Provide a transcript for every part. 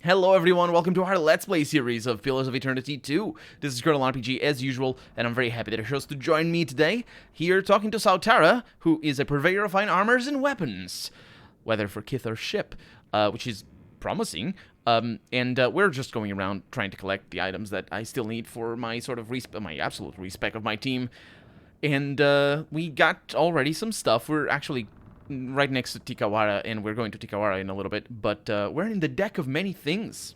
Hello everyone, welcome to our Let's Play series of Pillars of Eternity 2. This is Colonel RPG as usual, and I'm very happy that you're chose to join me today, here talking to Sautara, who is a purveyor of fine armors and weapons, whether for kith or ship, which is promising. We're just going around trying to collect the items that I still need for my sort of my absolute respec of my team. And we got already some stuff. We're actually right next to Tikawara, and we're going to Tikawara in a little bit, but we're in the deck of many things,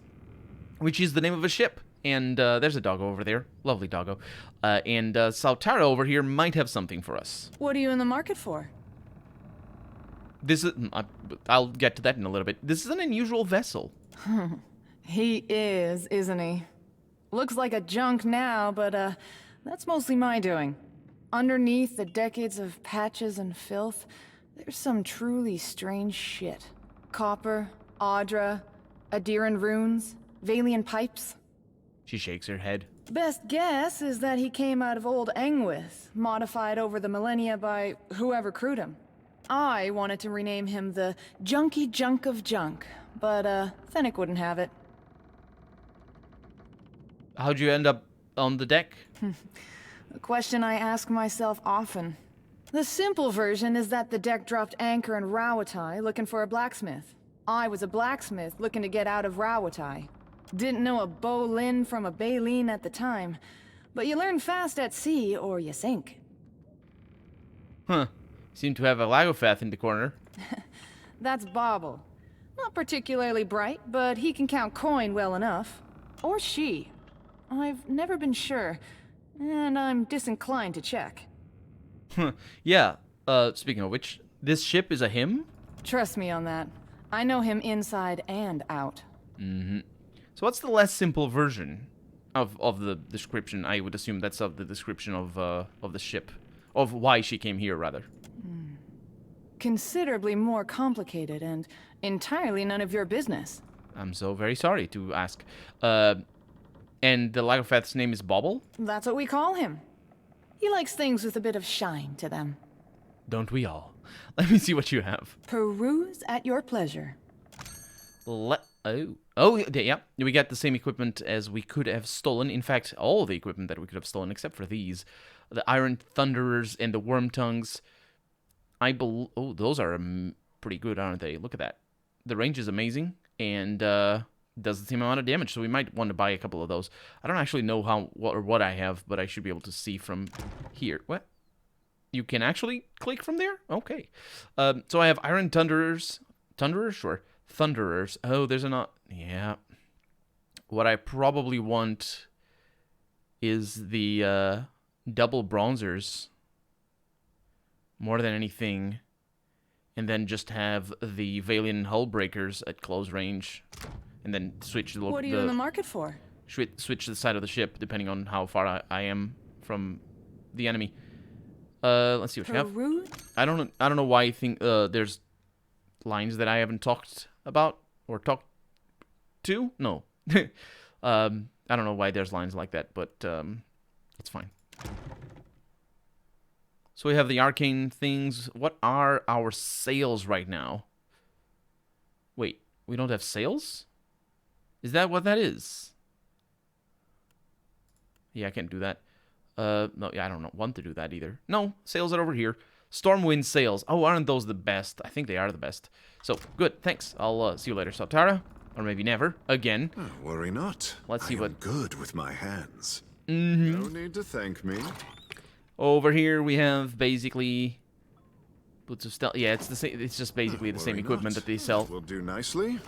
which is the name of a ship. And there's a doggo over there, lovely doggo. Sautara over here might have something for us. What are you in the market for? This is, I'll get to that in a little bit. This is an unusual vessel. He is, isn't he? Looks like a junk now, but that's mostly my doing. Underneath the decades of patches and filth, there's some truly strange shit. Copper, Audra, Adiran runes, Valian pipes. She shakes her head. Best guess is that he came out of old Engwith, modified over the millennia by whoever crewed him. I wanted to rename him the Junky Junk of Junk, but Fennec wouldn't have it. How'd you end up on the deck? A question I ask myself often. The simple version is that the deck dropped anchor in Rawatai looking for a blacksmith. I was a blacksmith looking to get out of Rawatai. Didn't know a Bolin from a Baleen at the time, but you learn fast at sea or you sink. Huh. Seem to have a Lagofath in the corner. That's Bobble. Not particularly bright, but he can count coin well enough. Or she. I've never been sure, and I'm disinclined to check. Yeah, speaking of which, this ship is a him? Trust me on that. I know him inside and out. Mm-hmm. So what's the less simple version of the description? I would assume that's of the description of the ship. Of why she came here, rather. Considerably more complicated and entirely none of your business. I'm so very sorry to ask. And the Lagofath's name is Bobble? That's what we call him. He likes things with a bit of shine to them. Don't we all? Let me see what you have. Peruse at your pleasure. Yeah. We got the same equipment as we could have stolen. In fact, all the equipment that we could have stolen, except for these. The Iron Thunderers and the Worm Tongues. Oh, those are pretty good, aren't they? Look at that. The range is amazing, and does the same amount of damage, so we might want to buy a couple of those. I don't actually know what I have, but I should be able to see from here. What? You can actually click from there? Okay. So I have Iron Thunderers. Thunderers? Sure. Thunderers. Oh, there's yeah. What I probably want is the double bronzers more than anything, and then just have the Valian hull breakers at close range. And then switch the... What are you in the market for? Switch the side of the ship, depending on how far I am from the enemy. Let's see what you have. I don't know why I think there's lines that I haven't talked about or talked to. No. I don't know why there's lines like that, but it's fine. So we have the arcane things. What are our sails right now? Wait, we don't have sails? Is that what that is? Yeah, I can't do that. No, yeah, I don't want to do that either. No, sails are over here. Stormwind sails. Oh, aren't those the best? I think they are the best. So, good, thanks. I'll see you later, Sautara. Or maybe never. Again. Oh, worry not. Let's see I what... am good with my hands. Mm-hmm. No need to thank me. Over here we have basically... boots of stealth. Yeah, it's the same. It's just basically the same equipment that they sell. Will do nicely.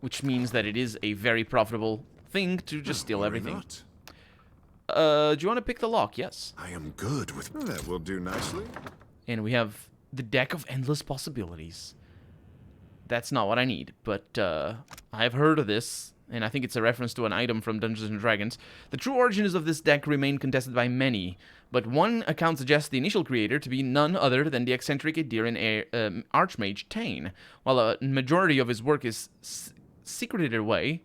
Which means that it is a very profitable thing to just steal everything. Not. Do you want to pick the lock? Yes. I am good with... That will do nicely. And we have the deck of endless possibilities. That's not what I need, but I've heard of this, and I think it's a reference to an item from Dungeons & Dragons. The true origins of this deck remain contested by many, but one account suggests the initial creator to be none other than the eccentric Adiran Archmage Tane, while a majority of his work is secreted away,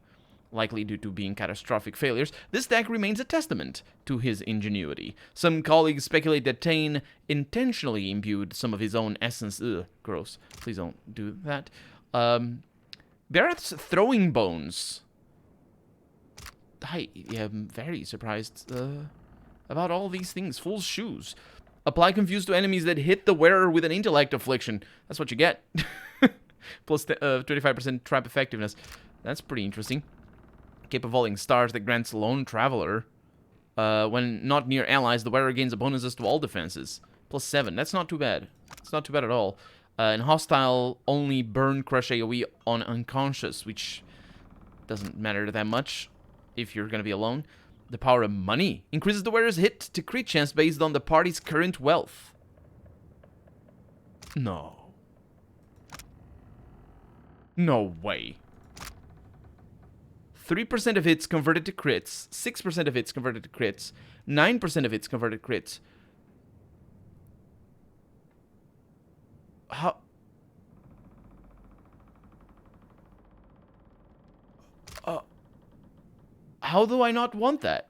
likely due to being catastrophic failures. This deck remains a testament to his ingenuity. Some colleagues speculate that Tane intentionally imbued some of his own essence. Ugh, gross. Please don't do that. Barrett's throwing bones. I am very surprised about all these things. Fool's shoes. Apply confuse to enemies that hit the wearer with an intellect affliction. That's what you get. Plus 25% trap effectiveness. That's pretty interesting. Cape of Falling Stars that grants Lone Traveler. When not near allies, the wearer gains bonuses to all defenses. Plus 7. That's not too bad. It's not too bad at all. And hostile only burn crush AoE on unconscious, which doesn't matter that much if you're gonna be alone. The power of money increases the wearer's hit to crit chance based on the party's current wealth. No. No way. 3% of hits converted to crits, 6% of hits converted to crits, 9% of hits converted to crits. How do I not want that?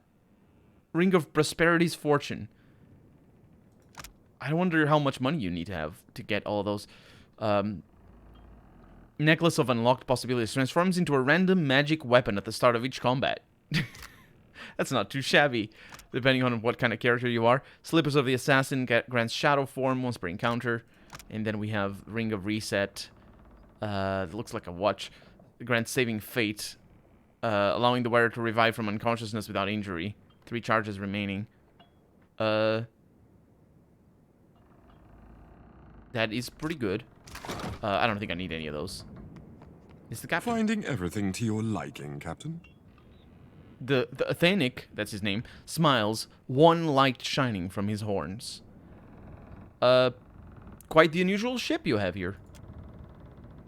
Ring of Prosperity's Fortune. I wonder how much money you need to have to get all of those. Necklace of Unlocked Possibilities transforms into a random magic weapon at the start of each combat. That's not too shabby, depending on what kind of character you are. Slippers of the Assassin grants Shadow Form once per encounter. And then we have Ring of Reset. It looks like a watch. It grants Saving Fate, allowing the wearer to revive from unconsciousness without injury. 3 charges remaining. That is pretty good. I don't think I need any of those. Is the captain? Finding everything to your liking, Captain. The Athenic, that's his name, smiles, one light shining from his horns. Quite the unusual ship you have here.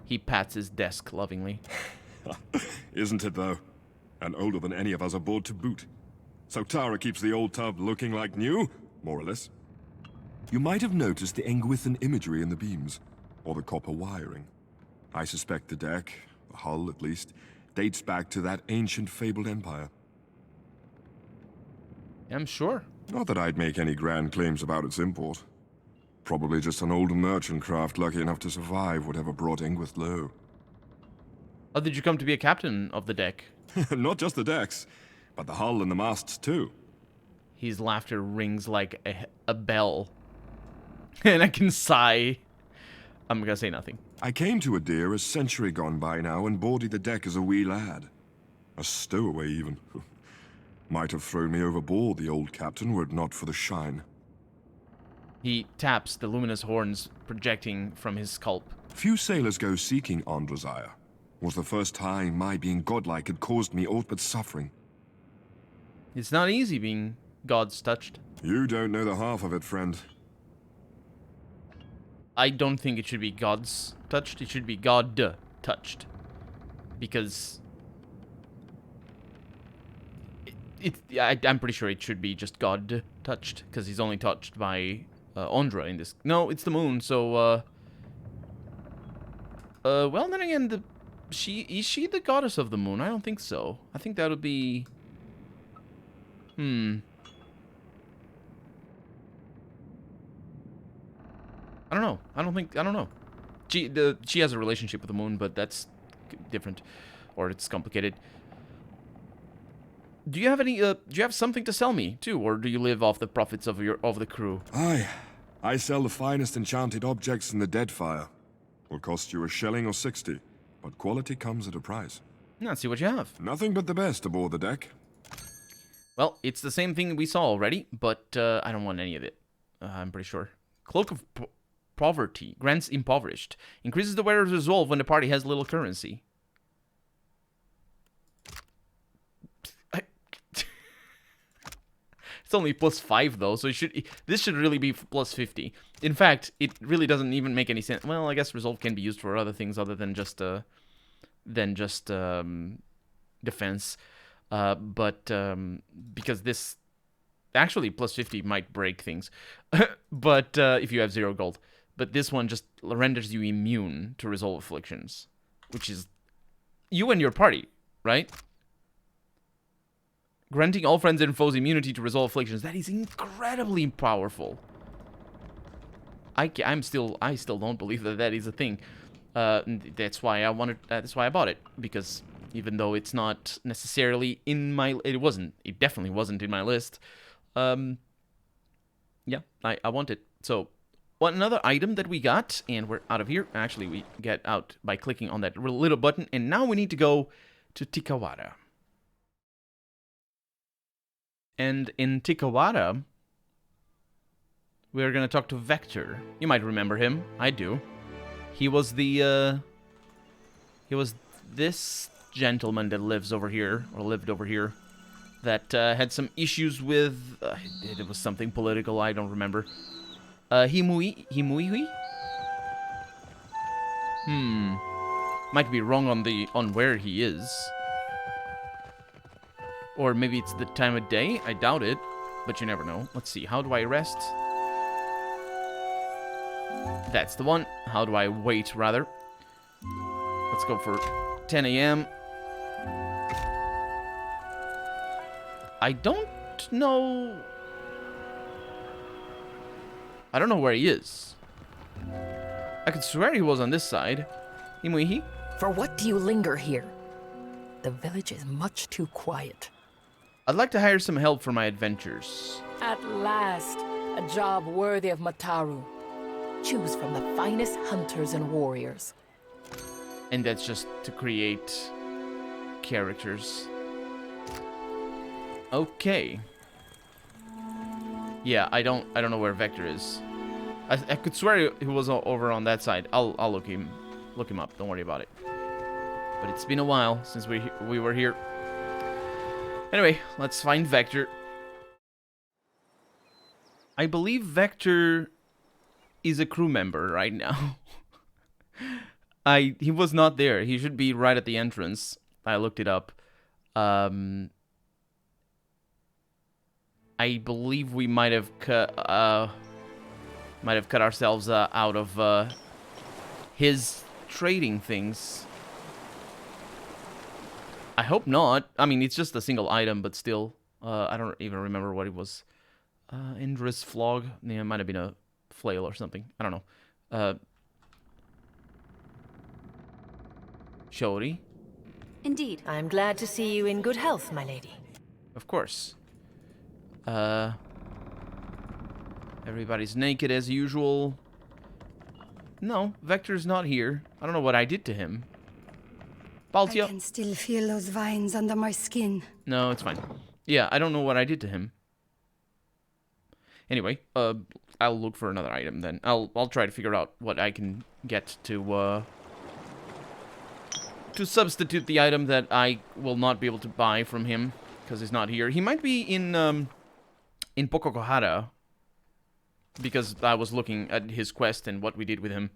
He pats his desk lovingly. Isn't it, though? And older than any of us aboard to boot. So Tara keeps the old tub looking like new, more or less. You might have noticed the Engwithan imagery in the beams, or the copper wiring. I suspect the deck, the hull at least, dates back to that ancient fabled empire. I'm sure. Not that I'd make any grand claims about its import. Probably just an old merchant craft lucky enough to survive whatever brought Engwith low. How did you come to be a captain of the deck? Not just the decks, but the hull and the masts too. His laughter rings like a bell. And I can sigh. I'm gonna say nothing. I came to Adir a century gone by now and boarded the deck as a wee lad. A stowaway even. Might have thrown me overboard, the old captain, were it not for the shine. He taps the luminous horns projecting from his sculp. Few sailors go seeking Androzaya. Was the first time my being godlike had caused me aught but suffering. It's not easy being God's touched. You don't know the half of it, friend. I don't think it should be God's touched. It should be God touched. Because I'm pretty sure it should be just God touched. Because he's only touched by Ondra in this. No, it's the moon. So, well, then again, is she the goddess of the moon? I don't think so. I think that would be... I don't know. I don't know. She has a relationship with the moon, but that's different, or it's complicated. Do you have any? Do you have something to sell me too, or do you live off the profits of the crew? Aye, I sell the finest enchanted objects in the Deadfire. Will cost you a shilling or 60, but quality comes at a price. Let's see what you have. Nothing but the best aboard the deck. Well, it's the same thing we saw already, but I don't want any of it. I'm pretty sure. Cloak of Poverty grants impoverished. Increases the wearer's resolve when the party has little currency. It's only +5 though, so this should really be +50. In fact, it really doesn't even make any sense. Well, I guess resolve can be used for other things other than just defense. But because this actually +50 might break things, but if you have 0 gold. But this one just renders you immune to resolve afflictions, which is you and your party, right? Granting all friends and foes immunity to resolve afflictions. That is incredibly powerful. I still don't believe that is a thing. That's why I wanted. That's why I bought it, because even though it's not necessarily in my, it definitely wasn't in my list. Yeah, I want it. So, one another item that we got, and we're out of here. Actually, we get out by clicking on that little button, and now we need to go to Tikawara. And in Tikawara, we're gonna talk to Vector. You might remember him. I do. He was the, he was this gentleman that lives over here, or lived over here, that had some issues with, it was something political, I don't remember. Himuihui? Might be wrong on where he is. Or maybe it's the time of day, I doubt it, but you never know. Let's see, how do I rest? That's the one. How do I wait, rather? Let's go for 10 a.m. I don't know... I don't know where he is. I could swear he was on this side. Himuihi? For what do you linger here? The village is much too quiet. I'd like to hire some help for my adventures. At last, a job worthy of Mataru. Choose from the finest hunters and warriors. And that's just to create characters. Okay. Yeah, I don't know where Vector is. I could swear he was over on that side. I'll look him up. Don't worry about it. But it's been a while since we were here. Anyway, let's find Vector. I believe Vector is a crew member right now. He was not there. He should be right at the entrance. I looked it up. I believe we might have cut ourselves out of his trading things. I hope not. I mean, it's just a single item, but still. I don't even remember what it was. Indra's flog. Yeah, it might have been a flail or something. I don't know. Shori? Indeed. I'm glad to see you in good health, my lady. Of course. Everybody's naked as usual. No, Vector's not here. I don't know what I did to him. I Baltia? can still feel those vines under my skin. No, it's fine. Yeah, I don't know what I did to him. Anyway, I'll look for another item then. I'll try to figure out what I can get to substitute the item that I will not be able to buy from him because he's not here. He might be in Pococohara because I was looking at his quest and what we did with him.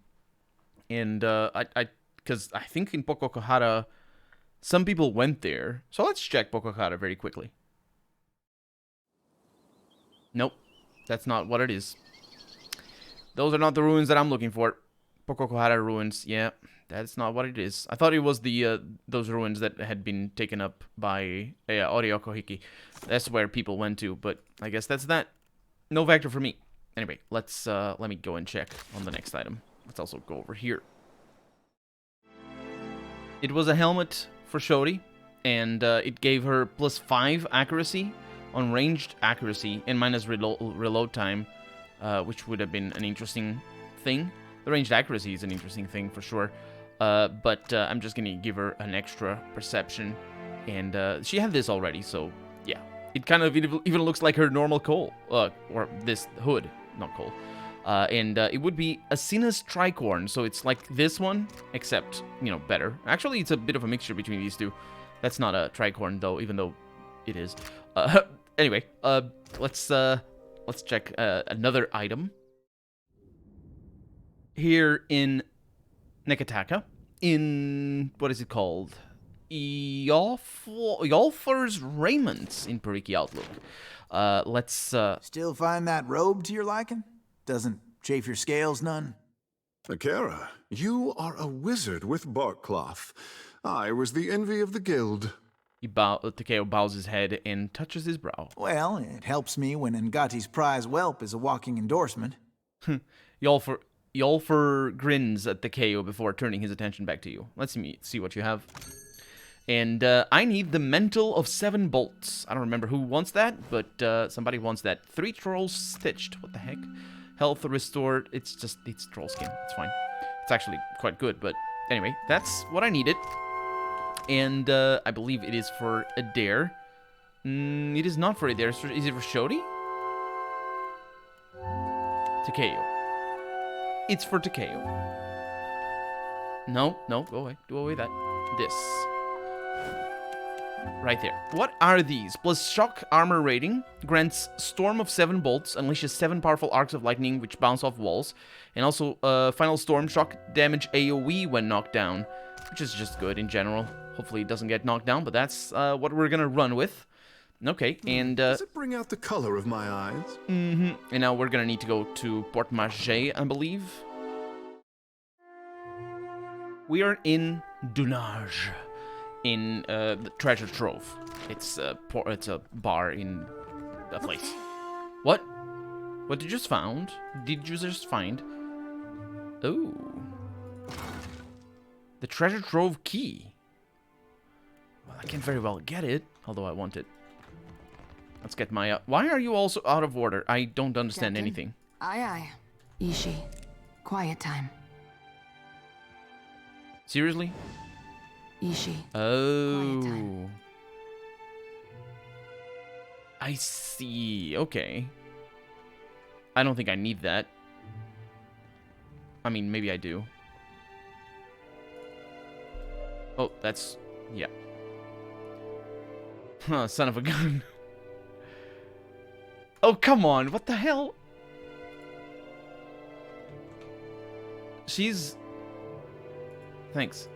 And because I think in Pococohara some people went there. So let's check Pococohara very quickly. Nope. That's not what it is. Those are not the ruins that I'm looking for. Pococohara ruins. Yeah, that's not what it is. I thought it was the those ruins that had been taken up by Oriokohiki. That's where people went to, but I guess that's that. No Vector for me. Anyway, let me go and check on the next item. Let's also go over here. It was a helmet for Shori, and it gave her +5 accuracy on ranged accuracy and minus reload time, which would have been an interesting thing. The ranged accuracy is an interesting thing for sure, but I'm just gonna give her an extra perception, and she had this already, so yeah. It kind of even looks like her normal Cole, or this hood, not Cole. And it would be Asina's Tricorn, so it's like this one, except, you know, better. Actually, it's a bit of a mixture between these two. That's not a Tricorn, though, even though it is. Anyway, let's check another item. Here in Nekataka, in, what is it called? Yolfer's Raiments in Periki Outlook. Let's, Still find that robe to your liking? Doesn't chafe your scales none? Akira, you are a wizard with bark cloth. I was the envy of the guild. Takeo bows his head and touches his brow. Well, it helps me when Ngati's prize whelp is a walking endorsement. Yolfer, Yolfer grins at the KO before turning his attention back to you. Let's see what you have. And I need the Mental of 7 bolts. I don't remember who wants that, but somebody wants that. 3 trolls stitched. What the heck? Health restored. It's troll skin. It's fine. It's actually quite good, but anyway, that's what I needed. And I believe it is for Adair. It is not for Adair. Is it for Shodi? Takeo. It's for Takeo. No, go away. Do away that. This. Right there. What are these? Plus shock armor rating, grants storm of 7 bolts, unleashes 7 powerful arcs of lightning which bounce off walls, and also final storm shock damage AoE when knocked down, which is just good in general. Hopefully it doesn't get knocked down, but that's what we're gonna run with. Okay, and does it bring out the color of my eyes? And now we're gonna need to go to Port Marché, I believe. We are in Dunage. In the treasure trove. It's a bar in a place. What? What did you just found? Did you just find? Oh. The treasure trove key. Well, I can't very well get it, although I want it. Let's get my... why are you also out of order? I don't understand Captain? anything. Aye, aye. Ishi. Quiet time. Seriously? Ishi. Oh. Quiet time. I see. Okay. I don't think I need that. I mean, maybe I do. Oh, that's... yeah. Huh, son of a gun. Oh, come on. What the hell? She's... thanks.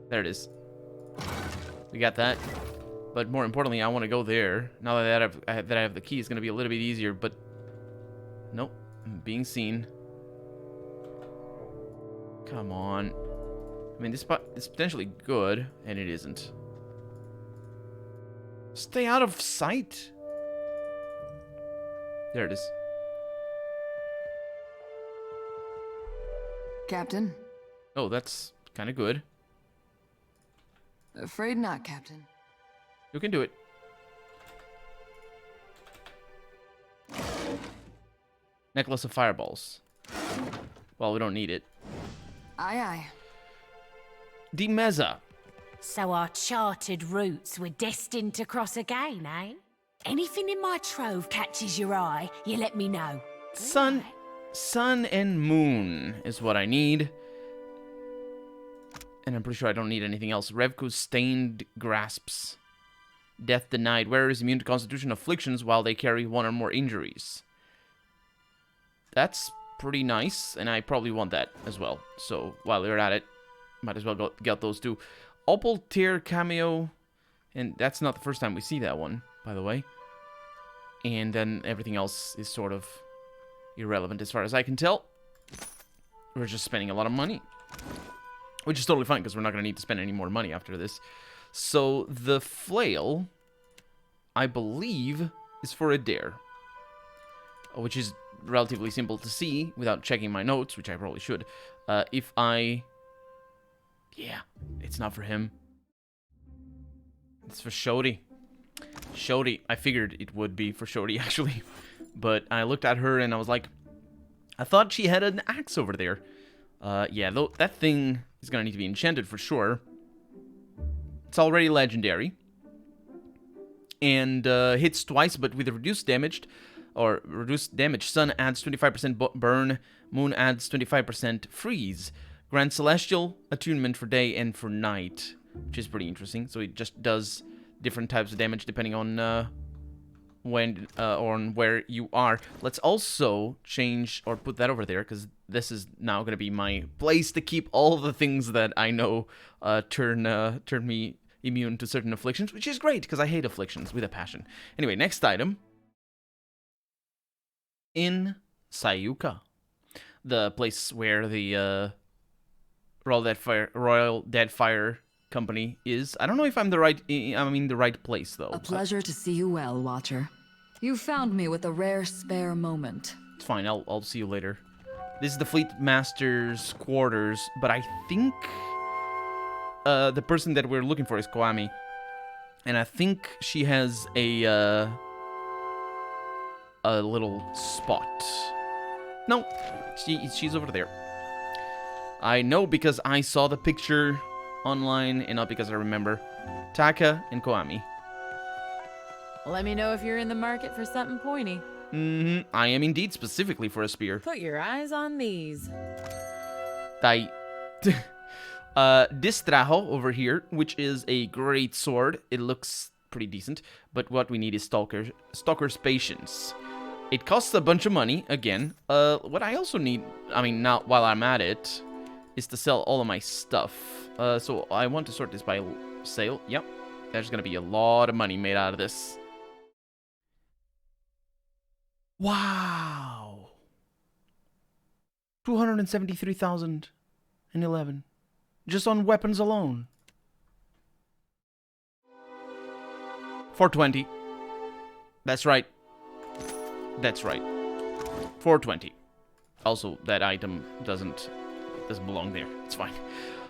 There it is. We got that. But more importantly, I want to go there. Now that I have the key, it's going to be a little bit easier, but... nope. I'm being seen. Come on. I mean, this spot is potentially good, and it isn't. Stay out of sight. There it is. Captain? Oh, that's kind of good. Afraid not, Captain. You can do it. Necklace of fireballs. Well, we don't need it. Aye, aye. Di Mezza. So our charted routes were destined to cross again, eh? Anything in my trove catches your eye, you let me know. Sun and moon is what I need. And I'm pretty sure I don't need anything else. Revku's stained grasps. Death denied. Wearer is immune to constitution afflictions while they carry 1 or more injuries. That's pretty nice, and I probably want that as well. So while we're at it, might as well get those two. Opal Tear cameo, and that's not the first time we see that one, by the way. And then everything else is sort of irrelevant as far as I can tell. We're just spending a lot of money. Which is totally fine, because we're not going to need to spend any more money after this. So, the flail, I believe, is for Adair. Which is relatively simple to see, without checking my notes, which I probably should. If I... yeah, it's not for him. It's for Shodi. Shodi, I figured it would be for Shodi, actually. But I looked at her, and I was like, I thought she had an axe over there. Yeah, though that thing is gonna need to be enchanted for sure. It's already legendary. And hits twice, but with a reduced damage. Sun adds 25% burn. Moon adds 25% freeze. Grants celestial attunement for day and for night. Which is pretty interesting. So it just does different types of damage depending on when or on where you are. Let's also change or put that over there, because this is now going to be my place to keep all the things that I know turn me immune to certain afflictions, which is great because I hate afflictions with a passion. Anyway, next item. In Sayuka, the place where the Royal Deadfire company is. I don't know if I'm the right place though. A pleasure to see you well, Watcher. You found me with a rare spare moment. It's fine, I'll see you later. This is the Fleet Master's quarters, but I think the person that we're looking for is Koami. And I think she has a little spot. No, she's over there. I know because I saw the picture online and not because I remember. Taka and Koami. Let me know if you're in the market for something pointy. Mm-hmm. I am indeed, specifically for a spear. Put your eyes on these. Distrajo over here, which is a great sword. It looks pretty decent, but what we need is Stalker's Patience. It costs a bunch of money, again. What I also need, I mean, now while I'm at it, is to sell all of my stuff. So I want to sort this by sale. Yep, there's gonna be a lot of money made out of this. Wow. 273,011. Just on weapons alone. 420. That's right. That's right. 420. Also, that item doesn't belong there. It's fine.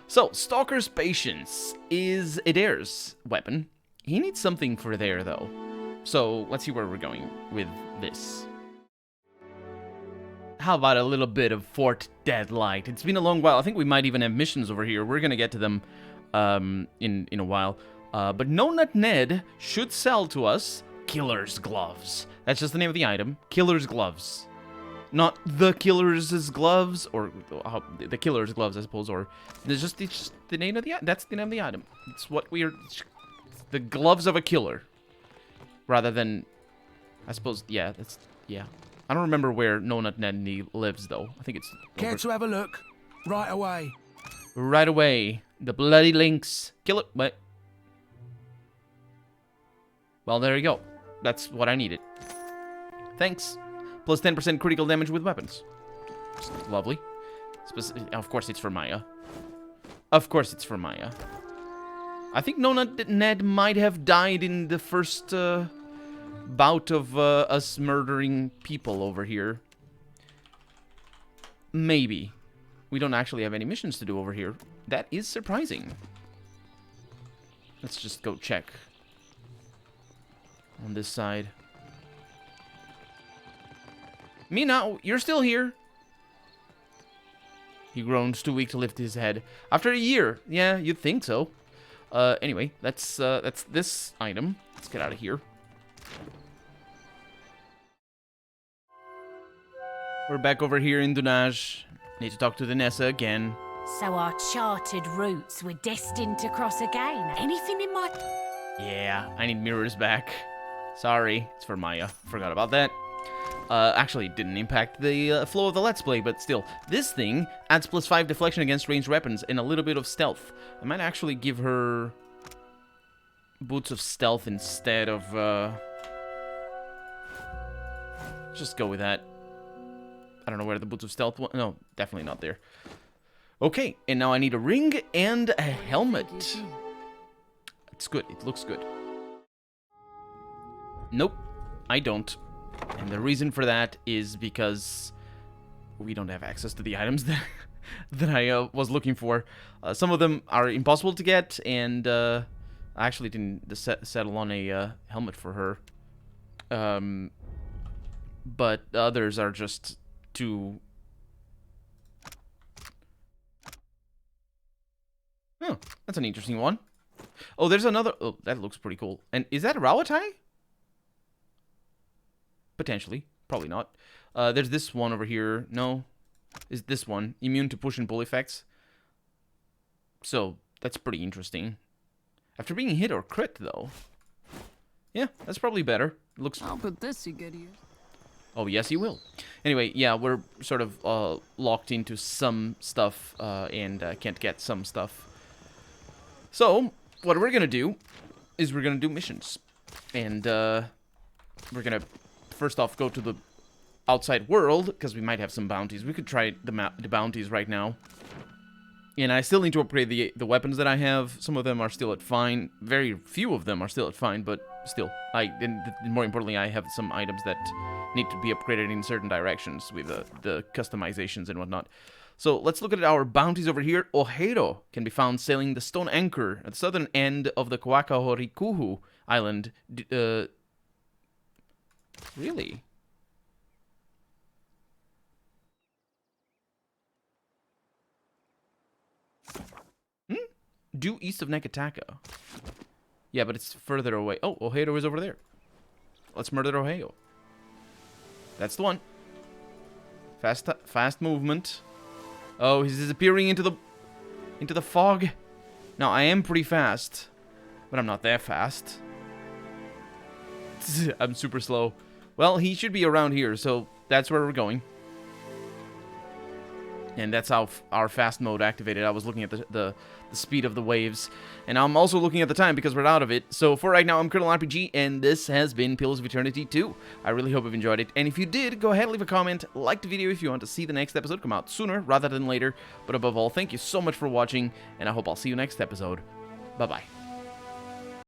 So, Stalker's Patience is Adair's weapon. He needs something for there, though. So, let's see where we're going with this. How about a little bit of Fort Deadlight? It's been a long while. I think we might even have missions over here. We're gonna get to them in a while. But No Nut Ned should sell to us Killer's Gloves. That's just the name of the item. Killer's Gloves. Not the Killer's Gloves, or the Killer's Gloves, I suppose, or it's just the name of the item. That's the name of the item. It's what we are... The gloves of a killer. Rather than... I suppose, yeah, that's... Yeah. I don't remember where No Nut Ned lives, though. I think it's... Care to have a look? Right away. Right away. The bloody links. Kill it. Wait. Well, there you go. That's what I needed. Thanks. Plus 10% critical damage with weapons. Lovely. Of course it's for Maya. Of course it's for Maya. I think No Nut Ned might have died in the first bout of us murdering people over here. Maybe. We don't actually have any missions to do over here. That is surprising. Let's just go check. On this side. Mina, you're still here. He groans, too weak to lift his head. After a year. Yeah, you'd think so. Anyway, that's this item. Let's get out of here. We're back over here in Dunaj. Need to talk to the Nessa again. So our charted routes were destined to cross again. Anything in my... Yeah, I need mirrors back. Sorry, it's for Maya. Forgot about that. Actually, it didn't impact the flow of the Let's Play, but still. This thing adds +5 deflection against ranged weapons and a little bit of stealth. I might actually give her boots of stealth instead of... Just go with that. I don't know where the boots of stealth... No, definitely not there. Okay, and now I need a ring and a helmet. It's good. It looks good. Nope, I don't. And the reason for that is because we don't have access to the items that I was looking for. Some of them are impossible to get, and I actually didn't settle on a helmet for her. But others are just too... Oh, that's an interesting one. Oh, there's another... Oh, that looks pretty cool. And is that a Rawatai? Potentially. Probably not. There's this one over here. No. Is this one. Immune to push and pull effects. So, that's pretty interesting. After being hit or crit, though. Yeah, that's probably better. Looks... I'll put this to good use. Oh, yes, you will. Anyway, yeah, we're sort of locked into some stuff and can't get some stuff. So, what we're going to do is we're going to do missions. And we're going to, first off, go to the outside world, because we might have some bounties. We could try the bounties right now. And I still need to upgrade the weapons that I have. Some of them are still at fine. Very few of them are still at fine, but still. And more importantly, I have some items that need to be upgraded in certain directions with the customizations and whatnot. So let's look at our bounties over here. Ohero can be found sailing the stone anchor at the southern end of the Kawakahorikuhu island. Really? Due east of Nekataka. Yeah, but it's further away. Oh, Oheo is over there. Let's murder Oheo. That's the one. Fast movement. Oh, he's disappearing into the fog. Now, I am pretty fast, but I'm not that fast. I'm super slow. Well, he should be around here, so that's where we're going. And that's how our fast mode activated. I was looking at the speed of the waves. And I'm also looking at the time because we're out of it. So for right now, I'm Colonel RPG, and this has been Pillars of Eternity 2. I really hope you've enjoyed it. And if you did, go ahead and leave a comment. Like the video if you want to see the next episode come out sooner rather than later. But above all, thank you so much for watching, and I hope I'll see you next episode. Bye-bye.